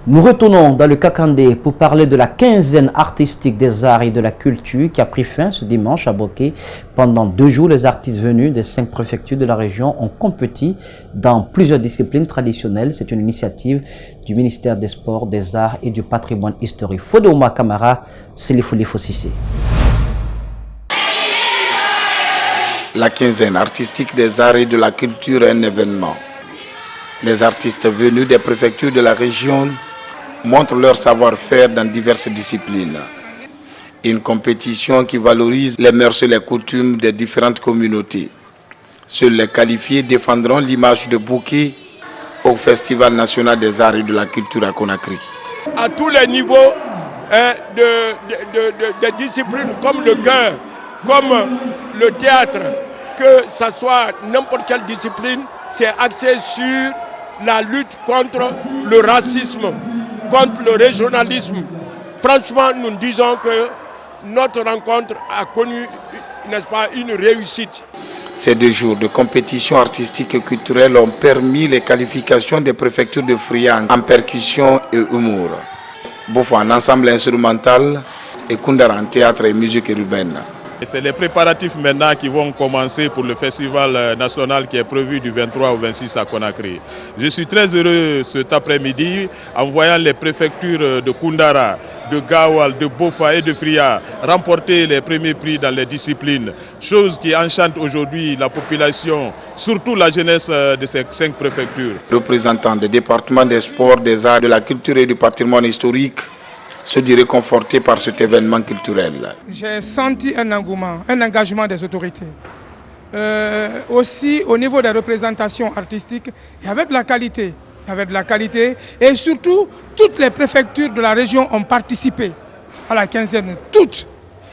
Nous retournons dans le Kakandé pour parler de la quinzaine artistique des arts et de la culture qui a pris fin ce dimanche à Boké. Pendant 2 jours, les artistes venus des 5 préfectures de la région ont compéti dans plusieurs disciplines traditionnelles. C'est une initiative du ministère des Sports, des Arts et du Patrimoine historique. Fodouma Kamara, Selifou Sissé. La quinzaine artistique des arts et de la culture est un événement. Les artistes venus des préfectures de la région montrent leur savoir-faire dans diverses disciplines. Une compétition qui valorise les mœurs et les coutumes des différentes communautés. Seuls les qualifiés défendront l'image de Boké au Festival national des arts et de la culture à Conakry. À tous les niveaux des disciplines comme le chœur, comme le théâtre, que ce soit n'importe quelle discipline, c'est axé sur la lutte contre le racisme, contre le régionalisme. Franchement, nous disons que notre rencontre a connu, n'est-ce pas, une réussite. Ces 2 jours de compétition artistique et culturelle ont permis les qualifications des préfectures de Fria en percussion et humour, Bofo en ensemble instrumental et Koundara en théâtre et musique urbaine. C'est les préparatifs maintenant qui vont commencer pour le festival national qui est prévu du 23 au 26 à Conakry. Je suis très heureux cet après-midi en voyant les préfectures de Koundara, de Gawal, de Bofa et de Fria remporter les premiers prix dans les disciplines, chose qui enchante aujourd'hui la population, surtout la jeunesse de ces 5 préfectures. Représentants des départements des sports, des arts, de la culture et du patrimoine historique se dirait conforté par cet événement culturel. J'ai senti un engouement, un engagement des autorités. Aussi au niveau des représentations artistiques, il y avait de la qualité. Il y avait de la qualité et surtout toutes les préfectures de la région ont participé à la quinzaine, toutes.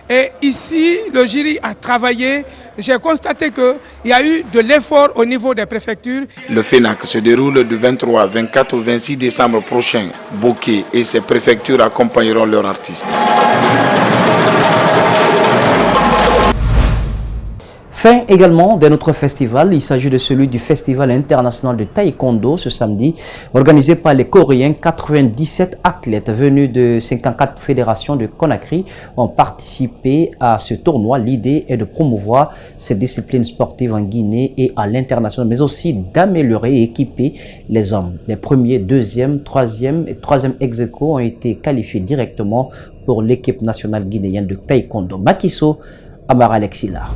Et ici, le jury a travaillé. J'ai constaté qu'il y a eu de l'effort au niveau des préfectures. Le FENAC se déroule du 23, 24 au 26 décembre prochain. Boké et ses préfectures accompagneront leurs artistes. Fin également d'un autre festival, il s'agit de celui du Festival international de taekwondo ce samedi, organisé par les Coréens. 97 athlètes venus de 54 fédérations de Conakry ont participé à ce tournoi. L'idée est de promouvoir ces disciplines sportives en Guinée et à l'international, mais aussi d'améliorer et équiper les hommes. Les premiers, 2e, 3e et 3e ex-aequo ont été qualifiés directement pour l'équipe nationale guinéenne de taekwondo. Makiso Amara Alexila.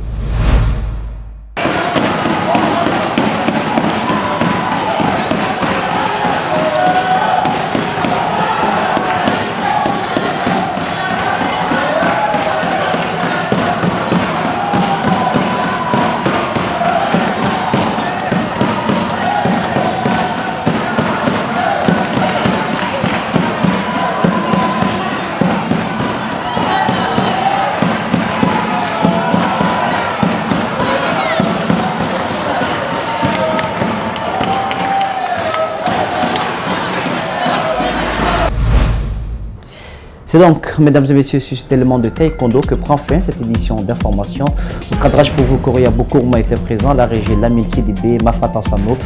C'est donc, mesdames et messieurs, sur cet élément de taekwondo que prend fin cette édition d'information. Le cadrage pour vous, Korea Bokourma était présent, la régie Lamine Sidibé, Mafata Sano.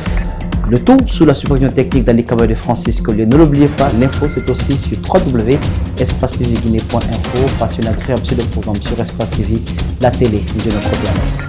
Le tout sous la supervision technique d'Ali Kabay de Francis Collier. Ne l'oubliez pas, l'info c'est aussi sur www.espacetvguinée.info. Passez une agréable de programme sur Espace TV, la télé de notre planète.